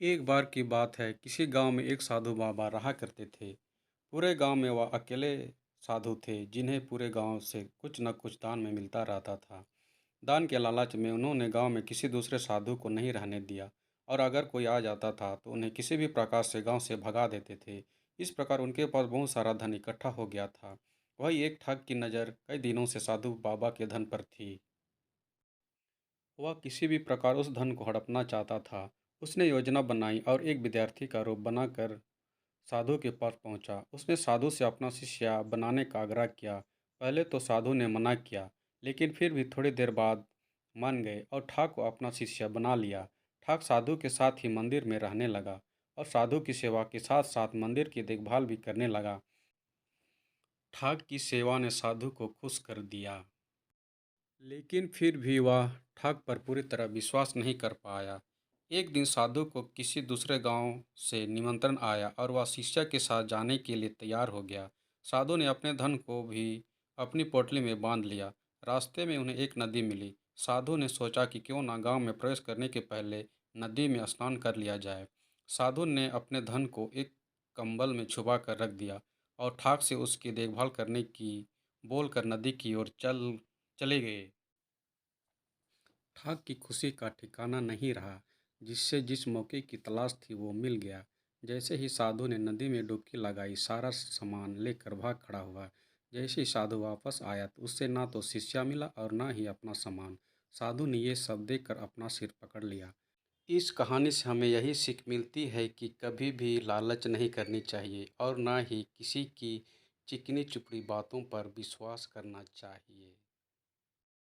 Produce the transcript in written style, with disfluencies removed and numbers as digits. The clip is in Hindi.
एक बार की बात है, किसी गांव में एक साधु बाबा रहा करते थे। पूरे गांव में वह अकेले साधु थे जिन्हें पूरे गांव से कुछ न कुछ दान में मिलता रहता था। दान के लालच में उन्होंने गांव में किसी दूसरे साधु को नहीं रहने दिया, और अगर कोई आ जाता था तो उन्हें किसी भी प्रकार से गांव से भगा देते थे। इस प्रकार उनके पास बहुत सारा धन इकट्ठा हो गया था। वही एक ठग की नज़र कई दिनों से साधु बाबा के धन पर थी। वह किसी भी प्रकार उस धन को हड़पना चाहता था। उसने योजना बनाई और एक विद्यार्थी का रूप बनाकर साधु के पास पहुंचा। उसने साधु से अपना शिष्य बनाने का आग्रह किया। पहले तो साधु ने मना किया, लेकिन फिर भी थोड़ी देर बाद मान गए और ठाक को अपना शिष्य बना लिया। ठाक साधु के साथ ही मंदिर में रहने लगा और साधु की सेवा के साथ साथ मंदिर की देखभाल भी करने लगा। ठाक की सेवा ने साधु को खुश कर दिया, लेकिन फिर भी वह ठाक पर पूरी तरह विश्वास नहीं कर पाया। एक दिन साधु को किसी दूसरे गांव से निमंत्रण आया और वह शिष्य के साथ जाने के लिए तैयार हो गया। साधु ने अपने धन को भी अपनी पोटली में बांध लिया। रास्ते में उन्हें एक नदी मिली। साधु ने सोचा कि क्यों ना गांव में प्रवेश करने के पहले नदी में स्नान कर लिया जाए। साधु ने अपने धन को एक कंबल में छुपा कर रख दिया और ठाक से उसकी देखभाल करने की बोलकर नदी की ओर चले गए। ठाक की खुशी का ठिकाना नहीं रहा। जिससे जिस मौके की तलाश थी वो मिल गया। जैसे ही साधु ने नदी में डुबकी लगाई, सारा सामान लेकर भाग खड़ा हुआ। जैसे ही साधु वापस आया तो उससे ना तो शिष्य मिला और ना ही अपना सामान। साधु ने ये सब देखकर अपना सिर पकड़ लिया। इस कहानी से हमें यही सीख मिलती है कि कभी भी लालच नहीं करनी चाहिए और ना ही किसी की चिकनी चुपड़ी बातों पर विश्वास करना चाहिए।